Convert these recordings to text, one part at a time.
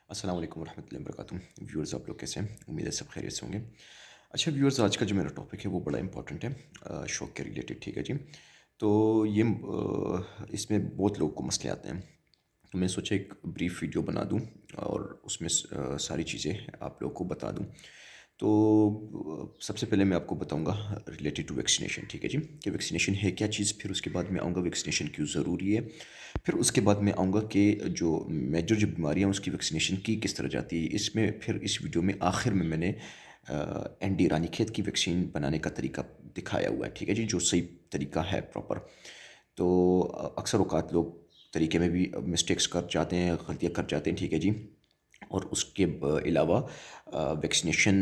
السلام علیکم ورحمۃ اللہ وبرکاتہ. ویورز آپ لوگ کیسے ہیں؟ امید ہے سب خیریت سے ہوں گے. اچھا ویورز، آج کا جو میرا ٹاپک ہے وہ بڑا امپورٹنٹ ہے، شوق کے ریلیٹڈ. ٹھیک ہے جی. تو یہ اس میں بہت لوگوں کو مسئلے آتے ہیں. تو میں سوچا ایک بریف ویڈیو بنا دوں اور اس میں ساری چیزیں آپ لوگوں کو بتا دوں. تو سب سے پہلے میں آپ کو بتاؤں گا ریلیٹڈ ٹو ویکسینیشن. ٹھیک ہے جی، کہ ویکسینیشن ہے کیا چیز. پھر اس کے بعد میں آؤں گا ویکسینیشن کیوں ضروری ہے. پھر اس کے بعد میں آؤں گا کہ جو میجر جو بیماریاں اس کی ویکسینیشن کی کس طرح جاتی ہے. اس میں پھر اس ویڈیو میں آخر میں نے این ڈی رانی کھیت کی ویکسین بنانے کا طریقہ دکھایا ہوا ہے. ٹھیک ہے جی، جو صحیح طریقہ ہے پراپر. تو اکثر اوقات لوگ طریقے میں بھی مسٹیکس کر جاتے ہیں، غلطیاں کر جاتے ہیں. ٹھیک ہے جی. اور اس کے علاوہ ویکسینیشن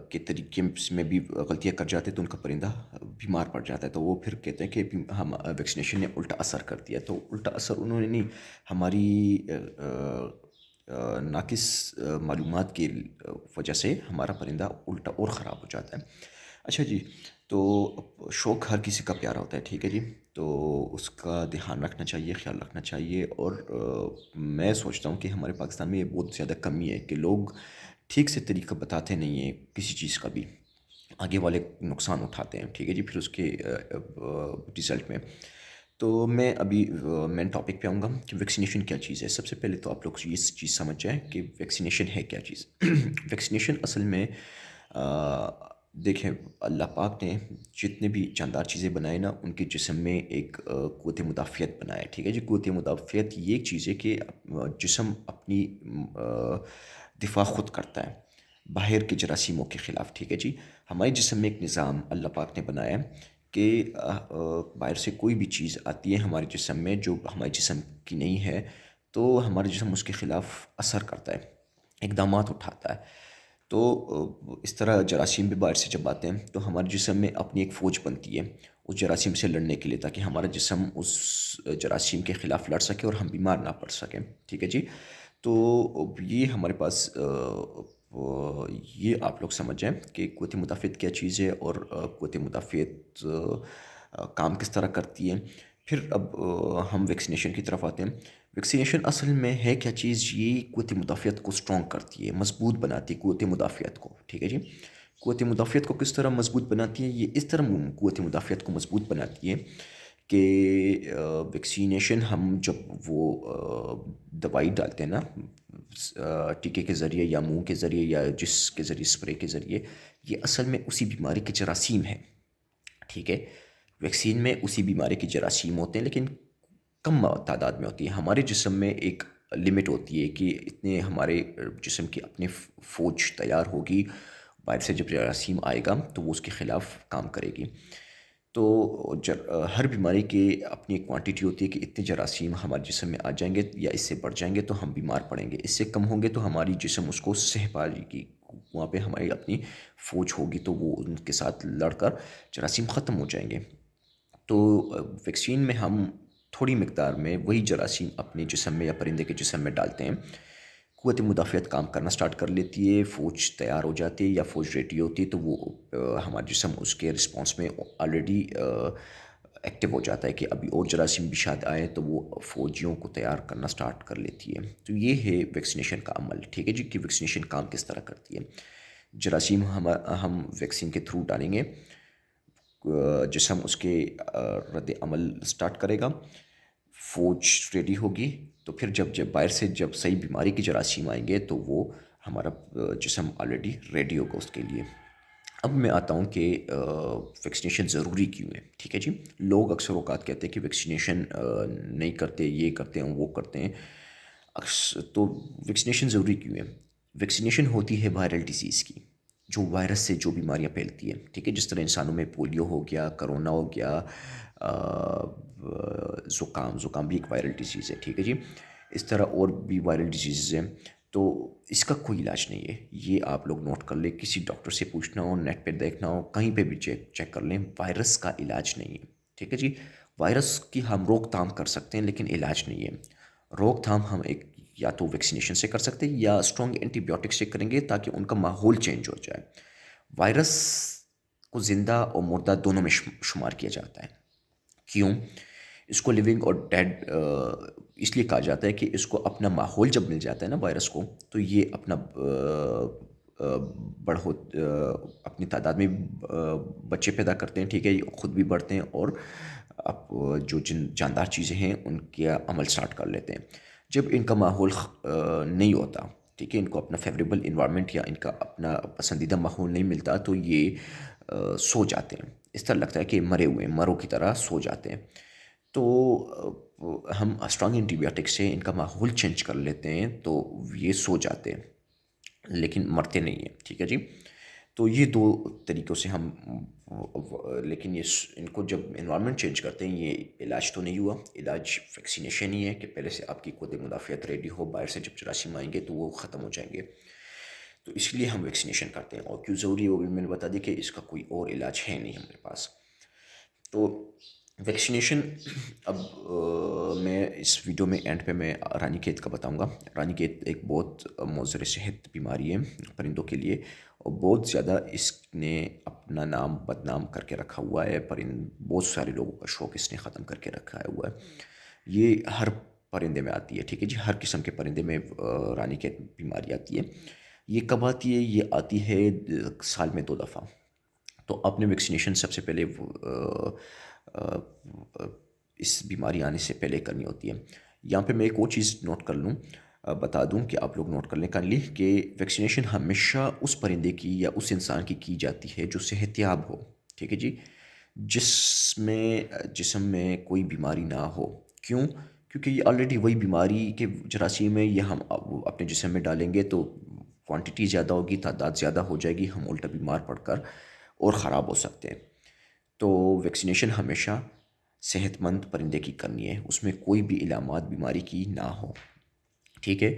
کے طریقے میں بھی غلطیاں کر جاتے ہیں تو ان کا پرندہ بیمار پڑ جاتا ہے. تو وہ پھر کہتے ہیں کہ ہم ویکسینیشن نے الٹا اثر کر دیا. تو الٹا اثر انہوں نے نہیں، ہماری ناقص معلومات کی وجہ سے ہمارا پرندہ الٹا اور خراب ہو جاتا ہے. اچھا جی. تو شوق ہر کسی کا پیارا ہوتا ہے. ٹھیک ہے جی. تو اس کا دھیان رکھنا چاہیے، خیال رکھنا چاہیے. اور میں سوچتا ہوں کہ ہمارے پاکستان میں یہ بہت زیادہ کمی ہے کہ لوگ ٹھیک سے طریقہ بتاتے نہیں ہیں کسی چیز کا بھی. آگے والے نقصان اٹھاتے ہیں. ٹھیک ہے جی. پھر اس کے رزلٹ میں تو میں ابھی مین ٹاپک پہ آؤں گا کہ ویکسینیشن کیا چیز ہے. سب سے پہلے تو آپ لوگ یہ چیز سمجھ جائیں کہ ویکسینیشن ہے کیا چیز. ویکسینیشن اصل میں دیکھیں، اللہ پاک نے جتنے بھی جاندار چیزیں بنائے نا، ان کے جسم میں ایک قوت مدافعت بنایا ہے. ٹھیک ہے جی. قوت مدافعت یہ ایک چیز ہے کہ جسم اپنی دفاع خود کرتا ہے باہر کے جراثیموں کے خلاف. ٹھیک ہے جی. ہمارے جسم میں ایک نظام اللہ پاک نے بنایا ہے کہ باہر سے کوئی بھی چیز آتی ہے ہمارے جسم میں جو ہمارے جسم کی نہیں ہے، تو ہمارا جسم اس کے خلاف اثر کرتا ہے، اقدامات اٹھاتا ہے. تو اس طرح جراثیم بھی باہر سے جب آتے ہیں تو ہمارے جسم میں اپنی ایک فوج بنتی ہے اس جراثیم سے لڑنے کے لیے، تاکہ ہمارا جسم اس جراثیم کے خلاف لڑ سکے اور ہم بیمار نہ پڑ سکیں. ٹھیک ہے جی. تو یہ ہمارے پاس یہ آپ لوگ سمجھ جائیں کہ قوت مدافعت کیا چیز ہے اور قوت مدافعت کام کس طرح کرتی ہے. پھر اب ہم ویکسینیشن کی طرف آتے ہیں. ویکسینیشن اصل میں ہے کیا چیز. یہ قوت مدافعت کو اسٹرانگ کرتی ہے، مضبوط بناتی ہے قوت مدافعت کو. ٹھیک ہے جی. قوت مدافعت کو کس طرح مضبوط بناتی ہے؟ یہ اس طرح قوت مدافعت کو مضبوط بناتی ہے کہ ویکسینیشن ہم جب وہ دوائی ڈالتے ہیں نا، ٹیکے کے ذریعے یا منہ کے ذریعے یا جس کے ذریعے اسپرے کے ذریعے، یہ اصل میں اسی بیماری کے جراثیم ہیں. ٹھیک ہے. ویکسین میں اسی بیماری کے جراثیم ہوتے ہیں لیکن کم تعداد میں ہوتی ہے. ہمارے جسم میں ایک لمٹ ہوتی ہے کہ اتنے ہمارے جسم کی اپنی فوج تیار ہوگی، باہر سے جب جراثیم آئے گا تو وہ اس کے خلاف کام کرے گی. تو ہر بیماری کی اپنی ایک کوانٹیٹی ہوتی ہے کہ اتنے جراثیم ہمارے جسم میں آ جائیں گے یا اس سے بڑھ جائیں گے تو ہم بیمار پڑیں گے، اس سے کم ہوں گے تو ہماری جسم اس کو سہ پائے گی. وہاں پہ ہماری اپنی فوج ہوگی تو وہ ان کے ساتھ لڑ کر جراثیم ختم ہو جائیں گے. تو ویکسین میں ہم تھوڑی مقدار میں وہی جراثیم اپنے جسم میں یا پرندے کے جسم میں ڈالتے ہیں. قوت مدافعت کام کرنا سٹارٹ کر لیتی ہے، فوج تیار ہو جاتی ہے یا فوج ریڈی ہوتی ہے. تو وہ ہمارا جسم اس کے رسپانس میں آلریڈی ایکٹیو ہو جاتا ہے کہ ابھی اور جراثیم بھی شاید آئے، تو وہ فوجیوں کو تیار کرنا سٹارٹ کر لیتی ہے. تو یہ ہے ویکسینیشن کا عمل. ٹھیک ہے جی. کہ ویکسینیشن کام کس طرح کرتی ہے. جراثیم ہم ویکسین کے تھرو ڈالیں گے، جسم اس کے رد عمل سٹارٹ کرے گا، فوج ریڈی ہوگی. تو پھر جب باہر سے جب صحیح بیماری کی جراثیم آئیں گے تو وہ ہمارا جسم آلریڈی ریڈی ہوگا اس کے لیے. اب میں آتا ہوں کہ ویکسینیشن ضروری کیوں ہے. ٹھیک ہے جی. لوگ اکثر اوقات کہتے ہیں کہ ویکسینیشن نہیں کرتے، یہ کرتے ہیں وہ کرتے ہیں. تو ویکسینیشن ضروری کیوں ہے؟ ویکسینیشن ہوتی ہے وائرل ڈیزیز کی، جو وائرس سے جو بیماریاں پھیلتی ہیں. ٹھیک ہے. جس طرح انسانوں میں پولیو ہو گیا، کرونا ہو گیا، زکام بھی ایک وائرل ڈیزیز ہے. ٹھیک ہے جی. اس طرح اور بھی وائرل ڈیزیز ہیں. تو اس کا کوئی علاج نہیں ہے. یہ آپ لوگ نوٹ کر لیں، کسی ڈاکٹر سے پوچھنا ہو، نیٹ پہ دیکھنا ہو، کہیں پہ بھی چیک کر لیں، وائرس کا علاج نہیں ہے. ٹھیک ہے جی. وائرس کی ہم روک تھام کر سکتے ہیں لیکن علاج نہیں ہے. روک تھام ہم ایک یا تو ویکسینیشن سے کر سکتے ہیں یا اسٹرانگ اینٹی بایوٹک سے کریں گے تاکہ ان کا ماحول چینج ہو جائے. وائرس کو زندہ اور مردہ دونوں میں شمار کیا جاتا ہے. کیوں؟ اس کو لیونگ اور ڈیڈ اس لیے کہا جاتا ہے کہ اس کو اپنا ماحول جب مل جاتا ہے نا وائرس کو، تو یہ اپنا بڑھ اپنی تعداد میں بچے پیدا کرتے ہیں، ٹھیک ہے، یہ خود بھی بڑھتے ہیں اور اب جو جاندار چیزیں ہیں ان کا عمل سٹارٹ کر لیتے ہیں۔ جب ان کا ماحول نہیں ہوتا، ٹھیک ہے، ان کو اپنا فیوریبل انوائرمنٹ یا ان کا اپنا پسندیدہ ماحول نہیں ملتا، تو یہ سو جاتے ہیں، اس طرح لگتا ہے کہ مرے ہوئے مروں کی طرح سو جاتے ہیں۔ تو ہم اسٹرانگ اینٹی بایوٹک سے ان کا ماحول چینج کر لیتے ہیں تو یہ سو جاتے ہیں لیکن مرتے نہیں ہیں، ٹھیک ہے جی۔ تو یہ دو طریقوں سے ہم لیکن ان کو جب انوائرمنٹ چینج کرتے ہیں، یہ علاج تو نہیں ہوا، علاج ویکسینیشن ہی ہے کہ پہلے سے آپ کی قوت مدافعت ریڈی ہو، باہر سے جب جراثیم آئیں گے تو وہ ختم ہو جائیں گے، تو اس لیے ہم ویکسینیشن کرتے ہیں۔ اور کیوں ضروری ہے وہ بھی میں نے بتا دی کہ اس کا کوئی اور علاج ہے نہیں ہمارے پاس۔ تو ویکسینیشن اب میں اس ویڈیو میں اینڈ پہ میں رانی کھیت کا بتاؤں گا۔ رانی کھیت ایک بہت مضر صحت بیماری ہے پرندوں کے لیے، اور بہت زیادہ اس نے اپنا نام بدنام کر کے رکھا ہوا ہے، بہت سارے لوگوں کا شوق اس نے ختم کر کے رکھا ہوا ہے۔ یہ ہر پرندے میں آتی ہے، ٹھیک ہے جی، ہر قسم کے پرندے میں رانی کھیت بیماری آتی ہے۔ یہ کب آتی ہے؟ یہ آتی ہے سال میں 2 دفعہ۔ تو آپ نے ویکسینیشن سب سے پہلے اس بیماری آنے سے پہلے کرنی ہوتی ہے۔ یہاں پہ میں ایک اور چیز نوٹ کر لوں، بتا دوں کہ آپ لوگ نوٹ کر لیں کائنڈلی کہ ویکسینیشن ہمیشہ اس پرندے کی یا اس انسان کی جاتی ہے جو صحت یاب ہو، ٹھیک ہے جی، جسم میں کوئی بیماری نہ ہو۔ کیوں؟ کیونکہ یہ آلریڈی وہی بیماری کے جراثیم ہے، یہ ہم اپنے جسم میں ڈالیں گے تو کوانٹٹی زیادہ ہوگی، تعداد زیادہ ہو جائے گی، ہم الٹا بیمار پڑ کر اور خراب ہو سکتے ہیں۔ تو ویکسینیشن ہمیشہ صحت مند پرندے کی کرنی ہے، اس میں کوئی بھی علامات بیماری کی نہ ہو، ٹھیک ہے،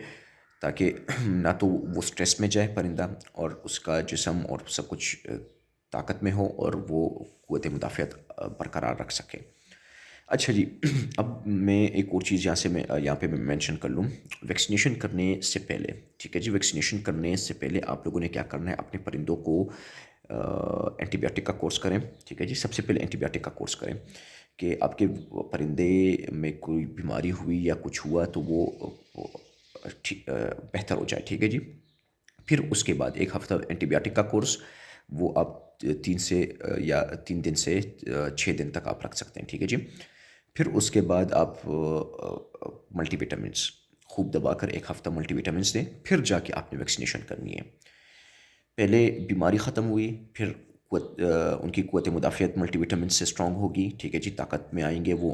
تاکہ نہ تو وہ سٹریس میں جائے پرندہ اور اس کا جسم اور سب کچھ طاقت میں ہو اور وہ قوت مدافعت برقرار رکھ سکے۔ اچھا جی، اب میں ایک اور چیز یہاں پہ میں مینشن کر لوں، ویکسینیشن کرنے سے پہلے، ٹھیک ہے جی، ویکسینیشن کرنے سے پہلے آپ لوگوں نے کیا کرنا ہے، اپنے پرندوں کو اینٹی بایوٹک کا کورس کریں، ٹھیک ہے جی، سب سے پہلے اینٹی بایوٹک کا کورس کریں کہ آپ کے پرندے میں کوئی بیماری ہوئی یا کچھ ہوا تو وہ بہتر ہو جائے، ٹھیک ہے جی۔ پھر اس کے بعد 1 ہفتہ اینٹی بایوٹک کا کورس، وہ آپ 3 دن سے 6 دن تک آپ رکھ سکتے ہیں، ٹھیک ہے جی۔ پھر اس کے بعد آپ ملٹی وٹامنس خوب دبا کر 1 ہفتہ ملٹی وٹامنس دیں، پھر جا کے آپ نے ویکسینیشن کرنی ہے۔ پہلے بیماری ختم ہوئی، پھر ان کی قوت مدافعت ملٹی وٹامن سے اسٹرانگ ہوگی، ٹھیک ہے جی، طاقت میں آئیں گے وہ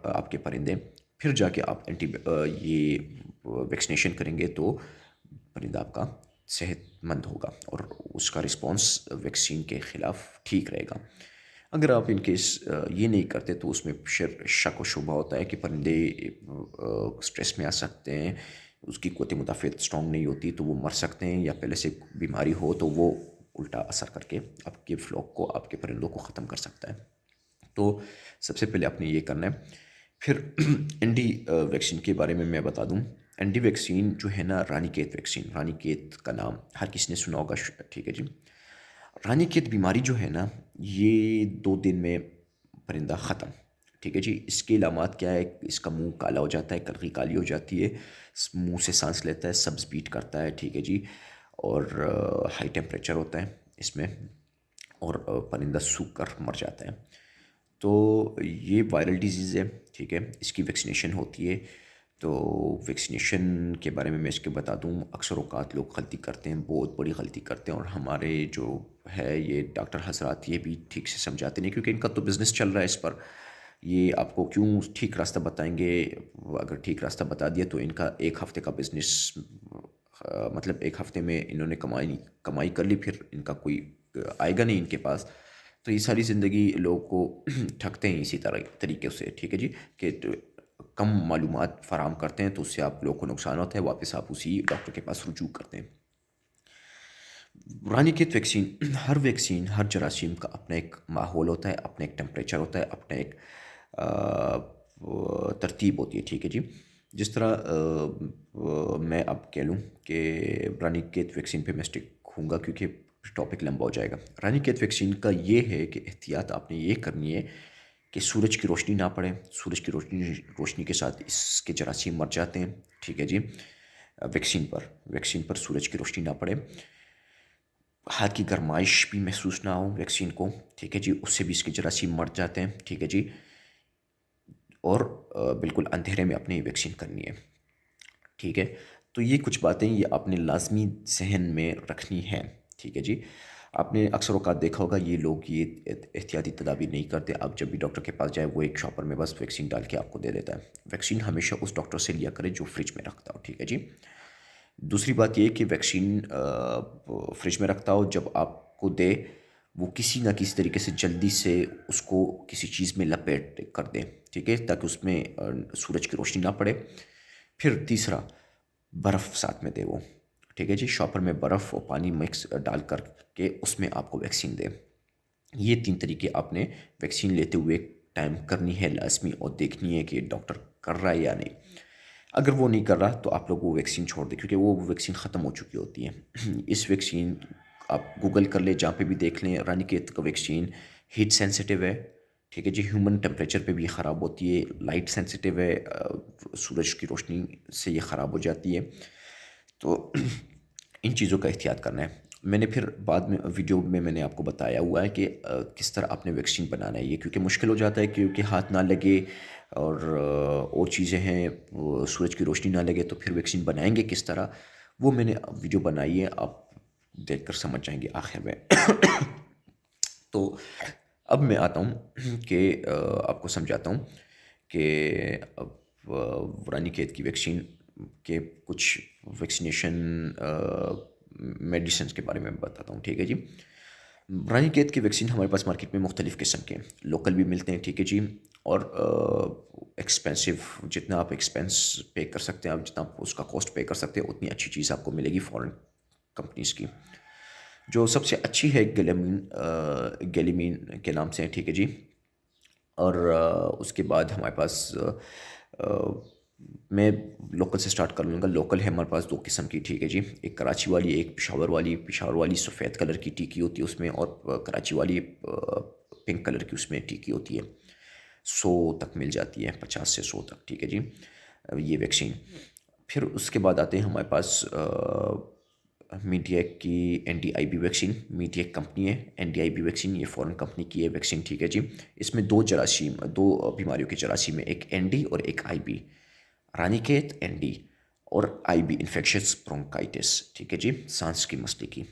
آپ کے پرندے، پھر جا کے آپ یہ ویکسینیشن کریں گے تو پرندہ آپ کا صحت مند ہوگا اور اس کا رسپانس ویکسین کے خلاف ٹھیک رہے گا۔ اگر آپ ان کیس یہ نہیں کرتے تو اس میں شک و شبہ ہوتا ہے کہ پرندے سٹریس میں آ سکتے ہیں، اس کی قوت مدافعت اسٹرانگ نہیں ہوتی تو وہ مر سکتے ہیں، یا پہلے سے بیماری ہو تو وہ الٹا اثر کر کے آپ کے فلوک کو، آپ کے پرندوں کو ختم کر سکتا ہے۔ تو سب سے پہلے آپ نے یہ کرنا ہے۔ پھر اینڈی ویکسین کے بارے میں بتا دوں، اینڈی ویکسین جو ہے نا، رانی کھیت ویکسین، رانی کھیت کا نام ہر کسی نے سنا ہوگا، ٹھیک ہے جی۔ رانی کھیت بیماری جو ہے نا، یہ 2 دن میں پرندہ ختم، ٹھیک ہے جی۔ اس کے علامات کیا ہے؟ اس کا منہ کالا ہو جاتا ہے، کلغی کالی ہو جاتی ہے، منہ سے سانس لیتا ہے، سبز بیٹ کرتا ہے، ٹھیک ہے جی، اور ہائی ٹیمپریچر ہوتا ہے اس میں، اور پرندہ سوکھ کر مر جاتا ہے۔ تو یہ وائرل ڈیزیز ہے، ٹھیک ہے، اس کی ویکسینیشن ہوتی ہے۔ تو ویکسینیشن کے بارے میں اس کے بتا دوں، اکثر اوقات لوگ غلطی کرتے ہیں، بہت بڑی غلطی کرتے ہیں، اور ہمارے جو ہے یہ ڈاکٹر حضرات یہ بھی ٹھیک سے سمجھاتے نہیں، کیونکہ ان کا تو بزنس چل رہا ہے اس پر، یہ آپ کو کیوں ٹھیک راستہ بتائیں گے؟ اگر ٹھیک راستہ بتا دیا تو ان کا 1 ہفتے کا بزنس، مطلب 1 ہفتے میں انہوں نے کمائی کر لی، پھر ان کا کوئی آئے گا نہیں ان کے پاس۔ تو یہ ساری زندگی لوگوں کو ٹھگتے ہیں اسی طریقے سے، ٹھیک ہے جی، کہ کم معلومات فراہم کرتے ہیں تو اس سے آپ لوگوں کو نقصان ہوتا ہے، واپس آپ اسی ڈاکٹر کے پاس رجوع کرتے ہیں۔ رانی کھیت ویکسین، ہر جراثیم کا اپنا ایک ماحول ہوتا ہے، اپنا ایک ٹیمپریچر ہوتا ہے، اپنا ایک ترتیب ہوتی ہے، ٹھیک ہے جی۔ جس طرح میں اب کہہ لوں کہ رانی کھیت ویکسین پہ میں اسٹک ہوں گا کیونکہ ٹاپک لمبا ہو جائے گا۔ رانی کھیت ویکسین کا یہ ہے کہ احتیاط آپ نے یہ کرنی ہے کہ سورج کی روشنی نہ پڑے، سورج کی روشنی کے ساتھ اس کے جراثیم مر جاتے ہیں، ٹھیک ہے جی۔ ویکسین پر سورج کی روشنی نہ پڑے، ہاتھ کی گرمائش بھی محسوس نہ ہو ویکسین کو، ٹھیک ہے جی، اس سے بھی اس کے جراثیم مر جاتے ہیں، ٹھیک ہے جی۔ اور بالکل اندھیرے میں اپنی ویکسین کرنی ہے، ٹھیک ہے۔ تو یہ کچھ باتیں یہ آپ نے لازمی ذہن میں رکھنی ہیں، ٹھیک ہے جی۔ آپ نے اکثر اوقات دیکھا ہوگا یہ لوگ یہ احتیاطی تدابیر نہیں کرتے، آپ جب بھی ڈاکٹر کے پاس جائے وہ ایک شاپر میں بس ویکسین ڈال کے آپ کو دے دیتا ہے۔ ویکسین ہمیشہ اس ڈاکٹر سے لیا کرے جو فریج میں رکھتا ہو، ٹھیک ہے جی۔ دوسری بات یہ کہ ویکسین فریج میں رکھتا ہو، جب آپ کو دے وہ کسی نہ کسی طریقے سے جلدی سے اس کو کسی چیز میں لپیٹ کر دیں، ٹھیک ہے، تاکہ اس میں سورج کی روشنی نہ پڑے۔ پھر تیسرا، برف ساتھ میں دے وہ، ٹھیک ہے جی، شاپر میں برف اور پانی مکس ڈال کر کے اس میں آپ کو ویکسین دے۔ یہ 3 طریقے آپ نے ویکسین لیتے ہوئے ٹائم کرنی ہے لازمی، اور دیکھنی ہے کہ ڈاکٹر کر رہا ہے یا نہیں۔ اگر وہ نہیں کر رہا تو آپ لوگ وہ ویکسین چھوڑ دیں، کیونکہ وہ ویکسین ختم ہو چکی ہوتی ہے۔ اس ویکسین آپ گوگل کر لیں، جہاں پہ بھی دیکھ لیں، رانی کیت کا ویکسین ہیٹ سینسٹیو ہے، ٹھیک ہے جی، ہیومن ٹیمپریچر پہ بھی خراب ہوتی ہے، لائٹ سینسٹیو ہے، سورج کی روشنی سے یہ خراب ہو جاتی ہے، تو ان چیزوں کا احتیاط کرنا ہے۔ میں نے پھر بعد میں ویڈیو میں نے آپ کو بتایا ہوا ہے کہ کس طرح آپ نے ویکسین بنانا ہے، یہ کیونکہ مشکل ہو جاتا ہے، کیونکہ ہاتھ نہ لگے اور چیزیں ہیں، سورج کی روشنی نہ لگے، تو پھر ویکسین بنائیں گے کس طرح، وہ میں نے ویڈیو بنائی ہے، آپ دیکھ کر سمجھ جائیں گے آخر میں۔ تو اب میں آتا ہوں کہ آپ کو سمجھاتا ہوں کہ اب رانی کھیت کی ویکسین کے کچھ ویکسینیشن میڈیسنس کے بارے میں بتاتا ہوں، ٹھیک ہے جی۔ رانی کھیت کی ویکسین ہمارے پاس مارکیٹ میں مختلف قسم کے ہیں، لوکل بھی ملتے ہیں، ٹھیک ہے جی، اور ایکسپینسو، جتنا آپ ایکسپینس پے کر سکتے ہیں، آپ جتنا آپ اس کا کاسٹ پے کر سکتے ہیں، اتنی اچھی چیز آپ کو ملے گی فورن کمپنیز کی۔ جو سب سے اچھی ہے گیلیمین کے نام سے ہے، ٹھیک ہے جی۔ اور اس کے بعد ہمارے پاس میں لوکل سے سٹارٹ کر لوں گا۔ لوکل ہے ہمارے پاس 2 قسم کی، ٹھیک ہے جی، ایک کراچی والی، ایک پشاور والی۔ پشاور والی سفید کلر کی ٹیکی ہوتی ہے اس میں، اور کراچی والی پنک کلر کی اس میں ٹیکی ہوتی ہے، 100 تک مل جاتی ہے، 50 سے 100 تک، ٹھیک ہے جی، یہ ویکسین۔ پھر اس کے بعد آتے ہیں ہمارے پاس میڈیک کی N D I B vaccine, Medic company ہے، N D I B vaccine یہ فورن کمپنی کی ہے ویکسین، ٹھیک ہے جی۔ اس میں 2 جراثیم، 2 بیماریوں کے جراثیم ہے، ایک این ڈی اور ایک آئی بی، رانی کھیت این ڈی، اور آئی بی انفیکشس برونکائٹس، ٹھیک ہے جی، سانس کی مسئلے کی۔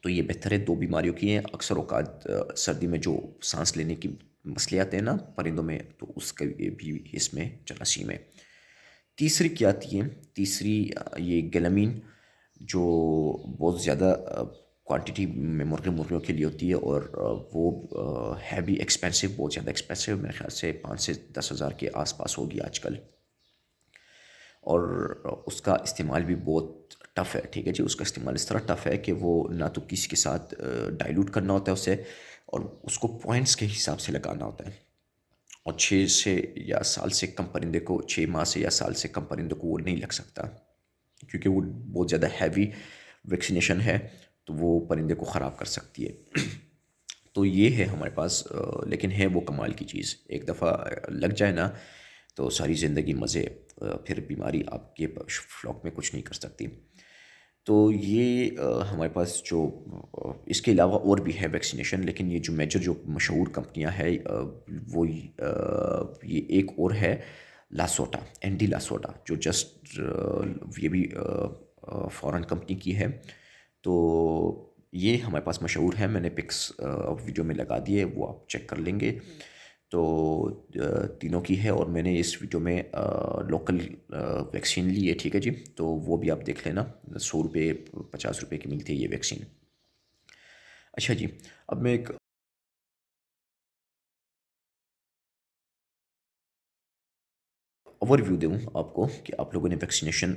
تو یہ بہتر ہے، 2 بیماریوں کی ہیں۔ اکثر اوقات سردی میں جو سانس لینے کی مسئلے آتے ہیں نا پرندوں میں، تو اس کے بھی اس میں جراثیم ہے۔ تیسری کیا آتی ہے؟ تیسری یہ گیلامین، جو بہت زیادہ کوانٹٹی میں مرغیوں کے لیے ہوتی ہے، اور وہ ہے بھی ایکسپینسو، بہت زیادہ ایکسپینسو، میرے خیال سے 5 سے 10 ہزار کے آس پاس ہوگی آج کل، اور اس کا استعمال بھی بہت ٹف ہے، ٹھیک ہے جی۔ اس کا استعمال اس طرح ٹف ہے کہ وہ نہ تو کسی کے ساتھ ڈائلوٹ کرنا ہوتا ہے اسے، اور اس کو پوائنٹس کے حساب سے لگانا ہوتا ہے، اور 6 سے یا سال سے کم پرندے کو، 6 ماہ سے یا سال سے کم پرندے کو وہ نہیں لگ سکتا، کیونکہ وہ بہت زیادہ ہیوی ویکسینیشن ہے، تو وہ پرندے کو خراب کر سکتی ہے۔ تو یہ ہے ہمارے پاس، لیکن ہے وہ کمال کی چیز، ایک دفعہ لگ جائے نا تو ساری زندگی مزے، پھر بیماری آپ کے فلاک میں کچھ نہیں کر سکتی۔ تو یہ ہمارے پاس جو اس کے علاوہ اور بھی ہے ویکسینیشن، لیکن یہ جو میجر جو مشہور کمپنیاں ہیں، وہ یہ ایک اور ہے لاسوٹا، این ڈی لاسوٹا، جو جسٹ یہ بھی فورن کمپنی کی ہے۔ تو یہ ہمارے پاس مشہور ہے، میں نے پکس ویڈیو میں لگا دیے، وہ آپ چیک کر لیں گے۔ تو تینوں کی ہے، اور میں نے اس ویڈیو میں لوکل ویکسین لی ہے، ٹھیک ہے جی، تو وہ بھی آپ دیکھ لینا، 100 روپے 50 روپے کی ملتی ہے یہ ویکسین۔ اچھا جی، اب میں ایک اوور ویو دوں آپ کو کہ آپ لوگوں نے ویکسینیشن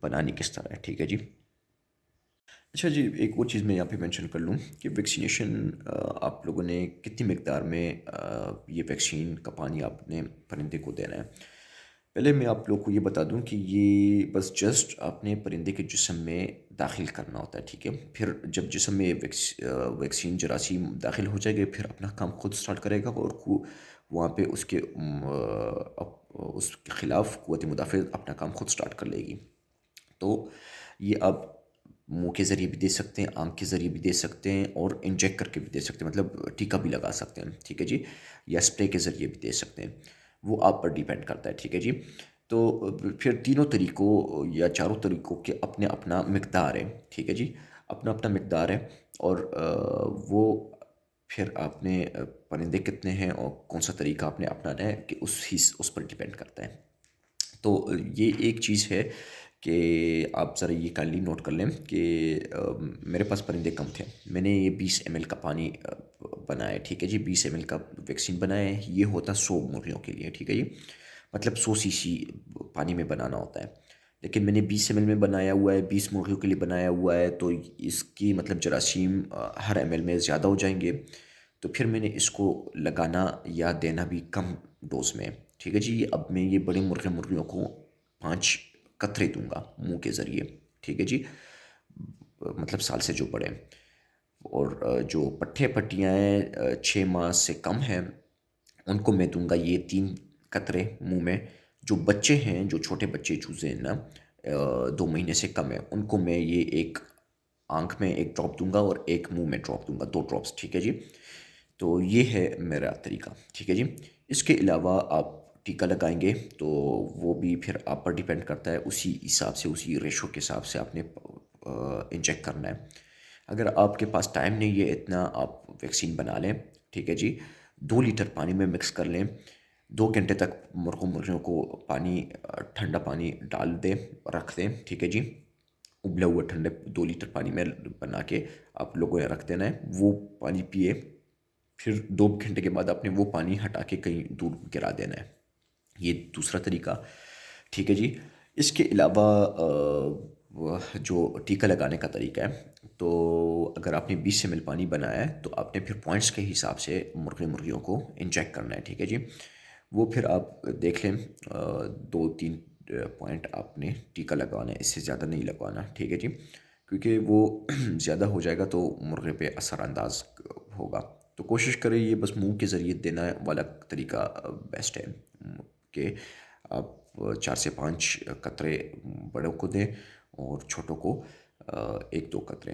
بنانی کس طرح ہے، ٹھیک ہے جی۔ اچھا جی، ایک اور چیز میں یہاں پہ مینشن کر لوں کہ ویکسینیشن آپ لوگوں نے کتنی مقدار میں یہ ویکسین کا پانی آپ نے پرندے کو دینا ہے۔ پہلے میں آپ لوگ کو یہ بتا دوں کہ یہ بس جسٹ اپنے پرندے کے جسم میں داخل کرنا ہوتا ہے، ٹھیک ہے؟ پھر جب جسم میں ویکسین جراثیم داخل ہو جائے گا، پھر اپنا کام خود سٹارٹ کرے گا، اور وہاں پہ اس کے اس کے خلاف قوت مدافعت اپنا کام خود سٹارٹ کر لے گی۔ تو یہ آپ منہ کے ذریعے بھی دے سکتے ہیں، آنکھ کے ذریعے بھی دے سکتے ہیں، اور انجیکٹ کر کے بھی دے سکتے ہیں، مطلب ٹیکہ بھی لگا سکتے ہیں، ٹھیک ہے جی؟ یا اسپرے کے ذریعے بھی دے سکتے ہیں، وہ آپ پر ڈیپینڈ کرتا ہے، ٹھیک ہے جی؟ تو پھر تینوں طریقوں یا چاروں طریقوں کے اپنے اپنا مقدار ہے، ٹھیک ہے جی؟ اپنا اپنا مقدار ہے، اور وہ پھر آپ نے پرندے کتنے ہیں اور کون سا طریقہ آپ نے اپنانا ہے کہ اس پر ڈیپینڈ کرتا ہے۔ تو یہ ایک چیز ہے کہ آپ ذرا یہ کائنڈلی نوٹ کر لیں کہ میرے پاس پرندے کم تھے، میں نے یہ 20 ml کا پانی بنایا ہے، ٹھیک ہے جی؟ 20 ml کا ویکسین بنایا ہے، یہ ہوتا 100 مرغیوں کے لیے، ٹھیک ہے جی؟ مطلب 100 cc پانی میں بنانا ہوتا ہے، لیکن میں نے 20 ml میں بنایا ہوا ہے، 20 مرغیوں کے لیے بنایا ہوا ہے، تو اس کی مطلب جراثیم ہر ml میں زیادہ ہو جائیں گے، تو پھر میں نے اس کو لگانا یا دینا بھی کم ڈوز میں، ٹھیک ہے جی؟ اب میں یہ بڑے مرغیوں کو 5 قطرے دوں گا منہ کے ذریعے، ٹھیک ہے جی؟ مطلب سال سے جو بڑے ہیں، اور جو پٹھے پٹیاں ہیں 6 ماہ سے کم ہیں، ان کو میں دوں گا یہ 3 قطرے منہ میں۔ جو بچے ہیں، جو چھوٹے بچے چوزے ہیں نا، 2 مہینے سے کم ہے، ان کو میں یہ ایک آنکھ میں ایک ڈراپ دوں گا اور ایک منہ میں ڈراپ دوں گا، 2 ڈراپس، ٹھیک ہے جی؟ تو یہ ہے میرا طریقہ، ٹھیک ہے جی؟ اس کے علاوہ آپ ٹیکہ لگائیں گے تو وہ بھی پھر آپ پر ڈیپینڈ کرتا ہے، اسی حساب سے، اسی ریشو کے حساب سے آپ نے انجیکٹ کرنا ہے۔ اگر آپ کے پاس ٹائم نہیں ہے اتنا، آپ ویکسین بنا لیں، ٹھیک ہے جی؟ 2 لیٹر پانی میں مکس کر لیں، 2 گھنٹے تک مرغیوں کو پانی ٹھنڈا پانی ڈال دیں، رکھ دیں، ٹھیک ہے جی؟ ابلا ہوا ٹھنڈے 2 لیٹر پانی میں بنا کے آپ لوگوں نے رکھ دینا ہے، وہ پانی پیے، پھر 2 گھنٹے کے بعد آپ نے وہ پانی ہٹا کے کہیں دور گرا دینا ہے۔ یہ دوسرا طریقہ، ٹھیک ہے جی؟ اس کے علاوہ جو ٹیکہ لگانے کا طریقہ ہے، تو اگر آپ نے 20 ml پانی بنایا ہے تو آپ نے پھر پوائنٹس کے حساب سے مرغیوں کو انجیکٹ کرنا ہے، ٹھیک ہے جی؟ وہ پھر آپ دیکھ لیں، 2-3 پوائنٹ آپ نے ٹیکہ لگوانا ہے، اس سے زیادہ نہیں لگوانا، ٹھیک ہے جی؟ کیونکہ وہ زیادہ ہو جائے گا تو مرغے پہ اثر انداز ہوگا۔ تو کوشش کریں یہ بس منہ کے ذریعے دینا والا طریقہ بیسٹ ہے، کہ آپ 4 سے 5 قطرے بڑوں کو دیں اور چھوٹوں کو 1-2 قطرے۔